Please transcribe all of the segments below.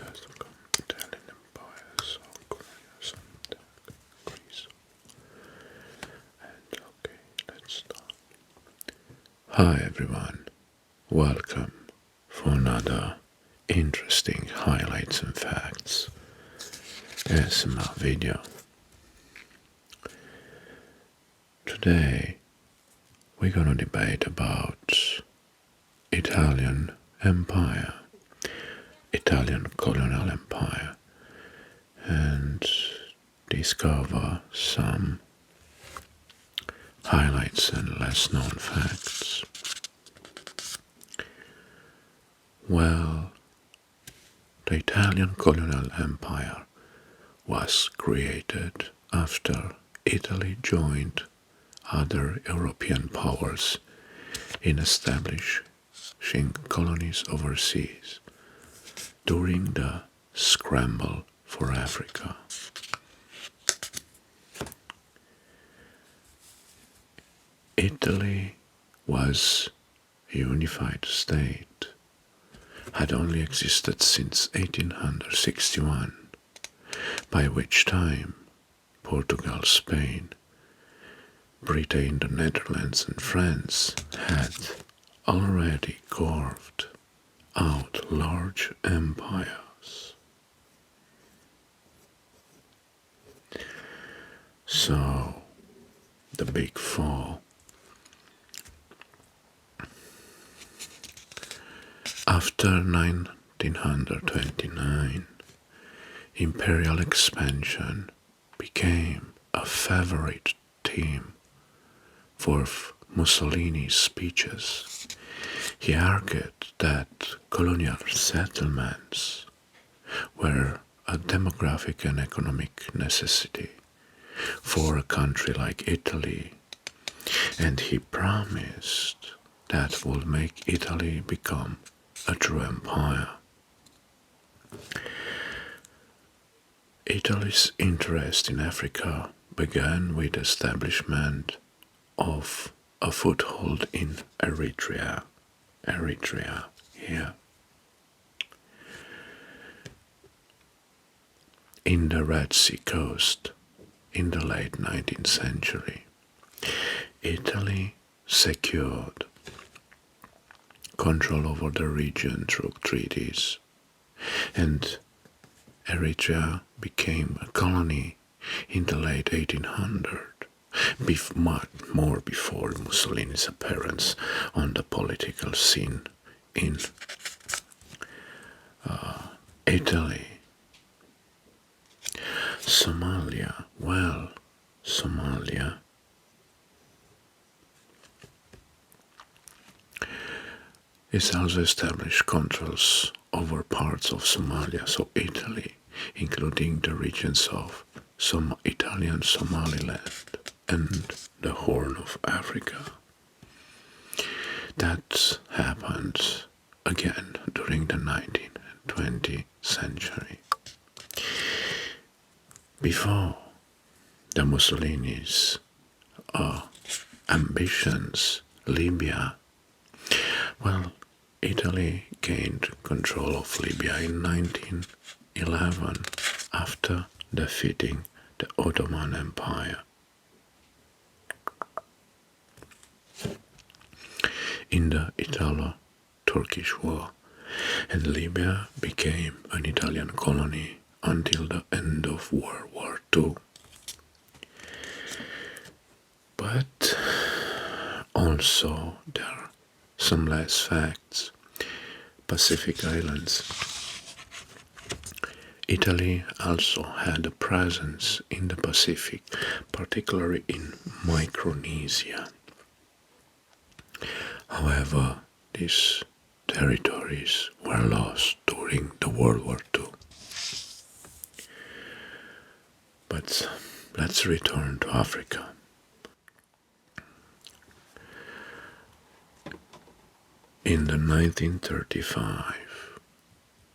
last of Italian Empire, so colonialism, Greece. And okay, let's start. Hi everyone, welcome for another interesting highlights and facts ASMR video. Today we're gonna debate about Italian Empire, Italian Colonial Empire, and discover some highlights and less known facts. Well, the Italian Colonial Empire was created after Italy joined other European powers in establishing colonies overseas during the scramble for Africa. Italy was a unified state, had only existed since 1861, by which time Portugal, Spain, Britain, the Netherlands and France had already carved out large empires. So, the Big Four. After 1929, imperial expansion became a favorite theme for Mussolini's speeches. He argued that colonial settlements were a demographic and economic necessity for a country like Italy, and he promised that would make Italy become a true empire. Italy's interest in Africa began with the establishment of a foothold in Eritrea. Here. In the Red Sea coast in the late 19th century, Italy secured control over the region through treaties, and Eritrea became a colony in the late 1800s, much more before Mussolini's appearance on the political scene in Italy. Somalia, well, Somalia is also established controls over parts of Somalia, so Italy, including the regions of Italian Somaliland and the Horn of Africa. That happened again during the 19th and 20th century. Before the Mussolini's ambitions, Libya, well, Italy gained control of Libya in 1911 after defeating the Ottoman Empire. In the Italo-Turkish War, and Libya became an Italian colony until the end of World War II. But also there are some less facts. Pacific Islands. Italy also had a presence in the Pacific, particularly in Micronesia. However, these territories were lost during the World War II. But let's return to Africa. In the 1935,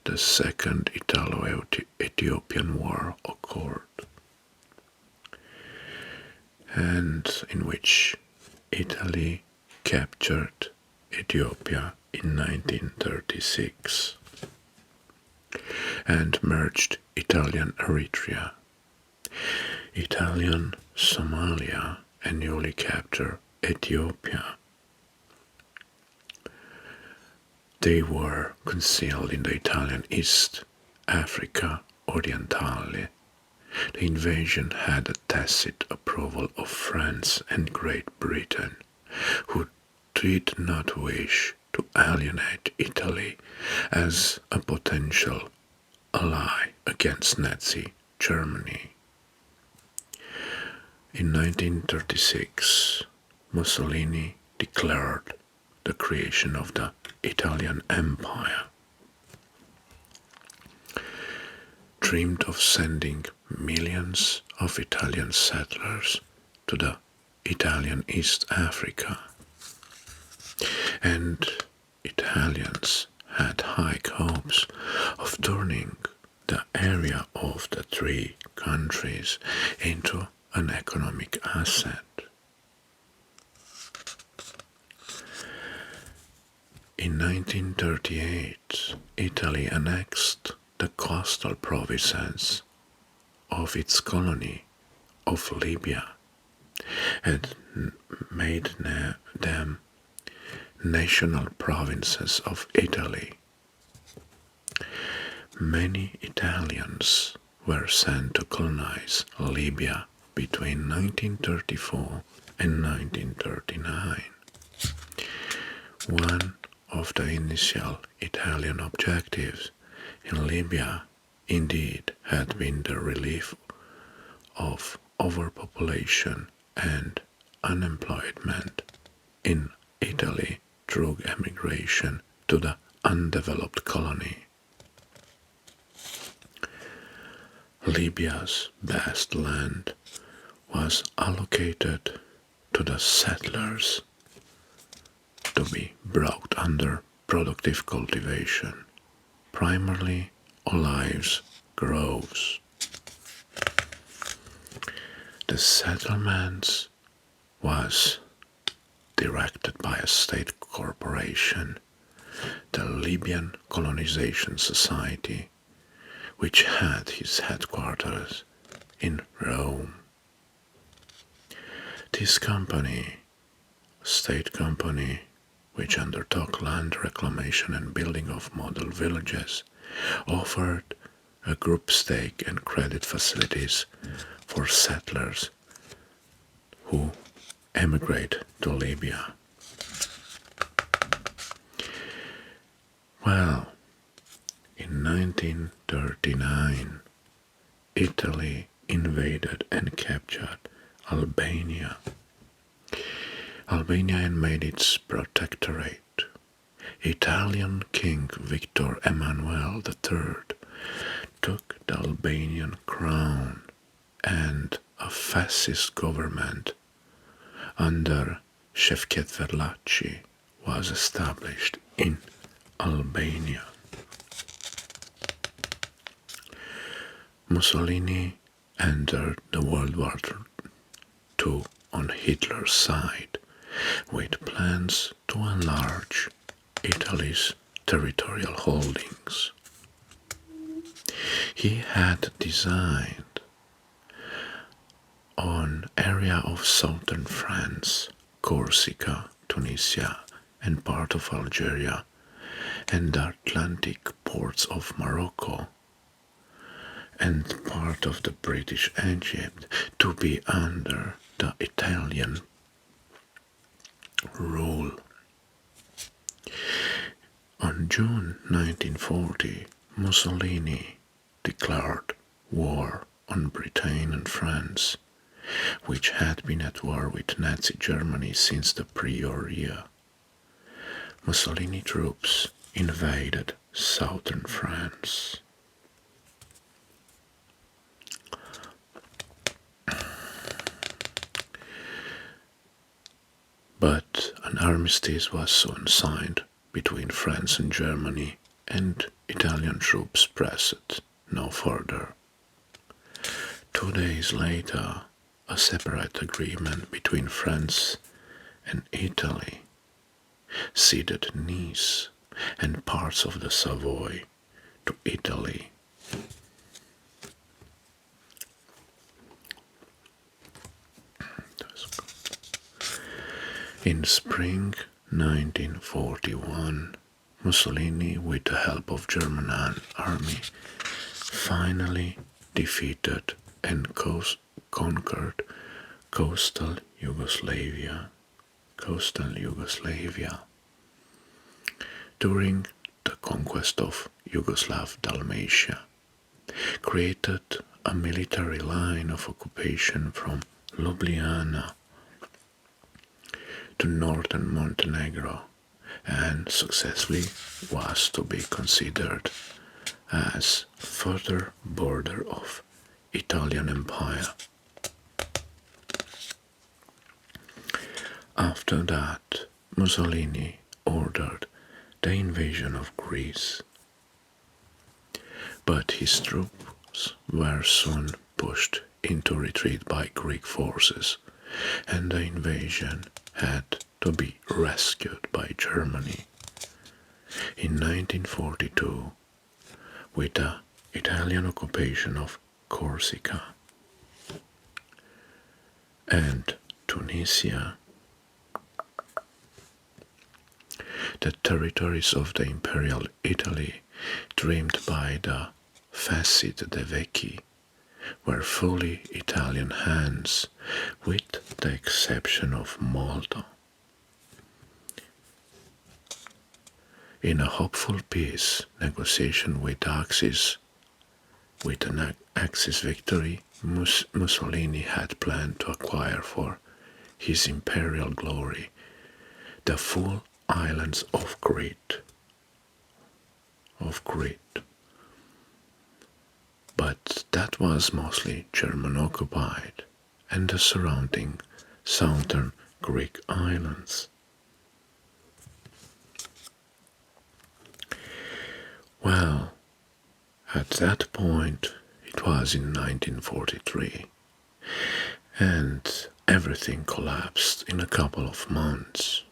the Second Italo-Ethiopian War occurred, and in which Italy captured Ethiopia in 1936. and merged Italian Eritrea, Italian Somalia, and newly captured Ethiopia. They were concealed in the Italian East Africa Orientale. The invasion had the tacit approval of France and Great Britain, who did not wish to alienate Italy as a potential ally against Nazi Germany. In 1936, Mussolini declared the creation of the Italian Empire, dreamed of sending millions of Italian settlers to the Italian East Africa, and Italians had high hopes of turning the area of the three countries into an economic asset. In 1938, Italy annexed the coastal provinces of its colony of Libya and made them national provinces of Italy. Many Italians were sent to colonize Libya between 1934 and 1939. One of the initial Italian objectives in Libya indeed had been the relief of overpopulation and unemployment in Italy through emigration to the undeveloped colony. Libya's vast land was allocated to the settlers to be brought under productive cultivation, primarily olives groves. The settlements was directed by a state corporation, the Libyan Colonization Society, which had its headquarters in Rome. This company, a state company, which undertook land reclamation and building of model villages, offered a group stake and credit facilities for settlers who emigrate to Libya. Well, in 1939, Italy invaded and captured Albania. Albania made its protectorate. Italian King Victor Emmanuel III took the Albanian crown, and a fascist government under Shevket Verlaci was established in Albania. Mussolini entered the World War II on Hitler's side, with plans to enlarge Italy's territorial holdings. He had designed an area of southern France, Corsica, Tunisia, and part of Algeria, and the Atlantic ports of Morocco, and part of the British Egypt to be under the Italian rule. On June 1940, Mussolini declared war on Britain and France, which had been at war with Nazi Germany since the prior year. Mussolini troops invaded southern France. But an armistice was soon signed between France and Germany, and Italian troops pressed no further. 2 days later, a separate agreement between France and Italy ceded Nice and parts of the Savoy to Italy In spring 1941, Mussolini, with the help of German army, finally defeated and conquered coastal Yugoslavia. During the conquest of Yugoslav Dalmatia, created a military line of occupation from Ljubljana to northern Montenegro, and successfully was to be considered as further border of Italian Empire. After that, Mussolini ordered the invasion of Greece, but his troops were soon pushed into retreat by Greek forces, and the invasion had to be rescued by Germany. In 1942, with the Italian occupation of Corsica and Tunisia, the territories of the imperial Italy, dreamed by the Fascist De Vecchi, were fully Italian hands, with the exception of Malta. In a hopeful peace negotiation with Axis, with an Axis victory, Mussolini had planned to acquire for his imperial glory the full islands of Crete. But that was mostly German occupied, and the surrounding southern Greek islands. Well, at that point, it was in 1943, and everything collapsed in a couple of months.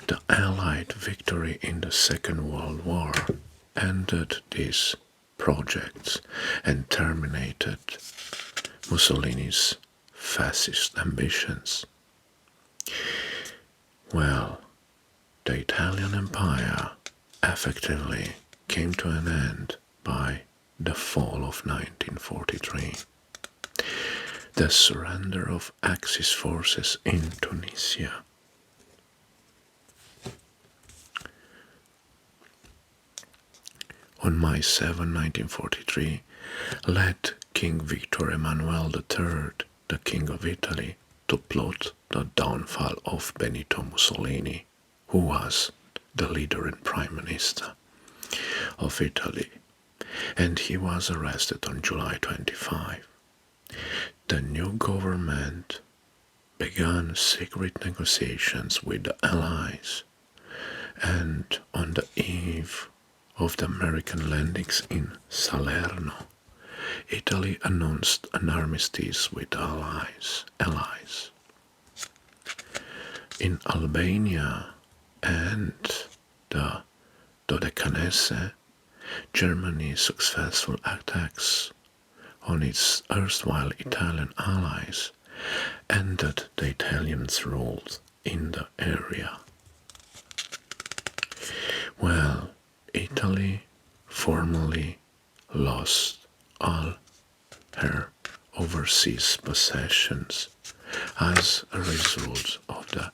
The Allied victory in the Second World War ended these projects and terminated Mussolini's fascist ambitions. Well, the Italian Empire effectively came to an end by the fall of 1943. The surrender of Axis forces in Tunisia. On May 7, 1943, led King Victor Emmanuel III, the King of Italy, to plot the downfall of Benito Mussolini, who was the leader and prime minister of Italy, and he was arrested on July 25. The new government began secret negotiations with the Allies, and on the eve of the American landings in Salerno, Italy announced an armistice with allies. In Albania and the Dodecanese, Germany's successful attacks on its erstwhile Italian allies ended the Italians' rule in the area. Well, Italy formally lost all her overseas possessions as a result of the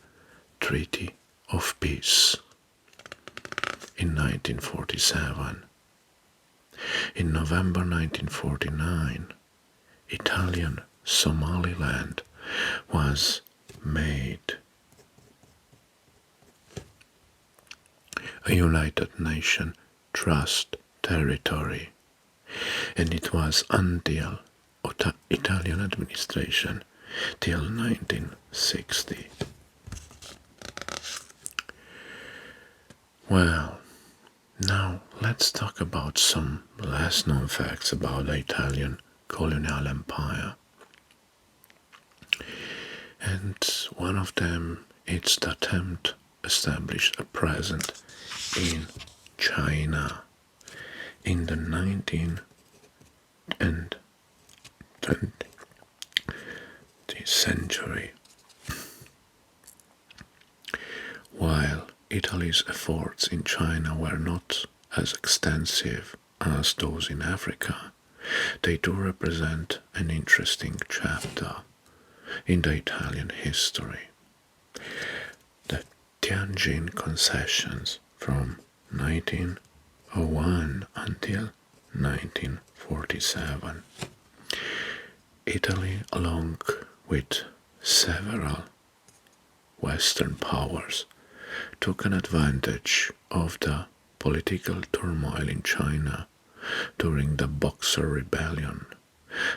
Treaty of Peace in 1947. In November 1949, Italian Somaliland was made a United Nations Trust territory, and it was until Italian administration till 1960. Well, now let's talk about some less known facts about the Italian colonial empire. And one of them is the attempt to establish a presence in China in the 19th and 20th century. While Italy's efforts in China were not as extensive as those in Africa, they do represent an interesting chapter in the Italian history. The Tianjin concessions from 1901 until 1947. Italy, along with several Western powers, took an advantage of the political turmoil in China during the Boxer Rebellion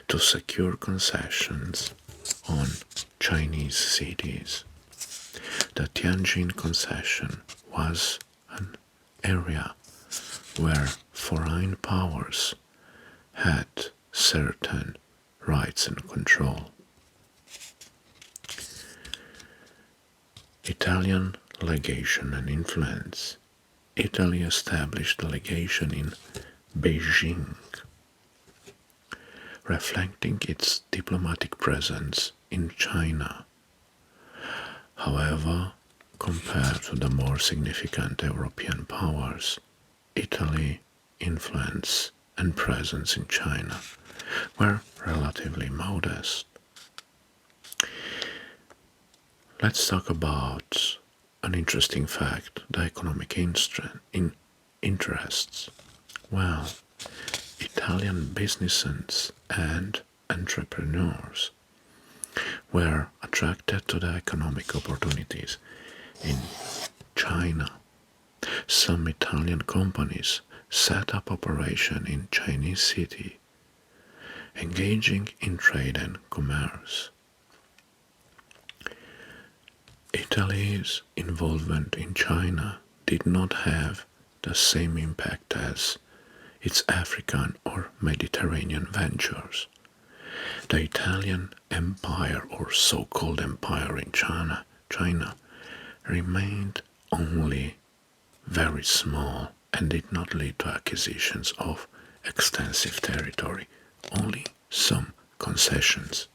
to secure concessions on Chinese cities. The Tianjin concession was an area where foreign powers had certain rights and control. Italian legation and influence. Italy established a legation in Beijing, reflecting its diplomatic presence in China. However, compared to the more significant European powers, Italy's influence and presence in China were relatively modest. Let's talk about an interesting fact, the economic interests. Well, Italian businesses and entrepreneurs were attracted to the economic opportunities in China. Some Italian companies set up operation in Chinese city, engaging in trade and commerce. Italy's involvement in China did not have the same impact as its African or Mediterranean ventures. The Italian empire, or so-called empire in China, remained only very small and did not lead to acquisitions of extensive territory, only some concessions.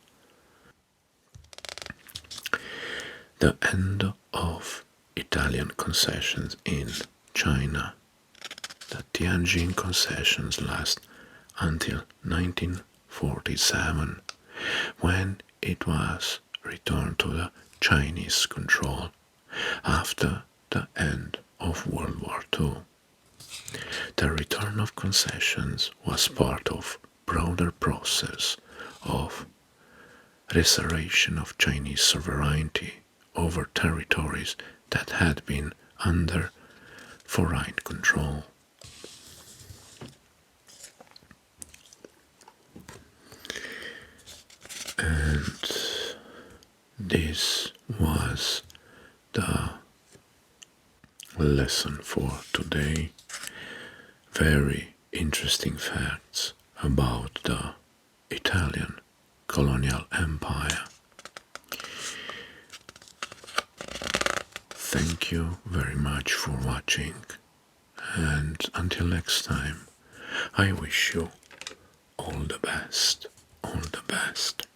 The end of Italian concessions in China. The Tianjin concessions last until 1947, when it was returned to the Chinese control after the end of World War II. The return of concessions was part of a broader process of restoration of Chinese sovereignty over territories that had been under foreign control. And this was the lesson for today. Very interesting facts about the Italian colonial empire. Thank you very much for watching, and until next time, I wish you all the best, all the best.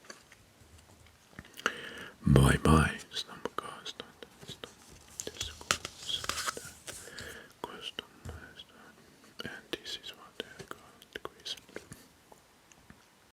Bye bye.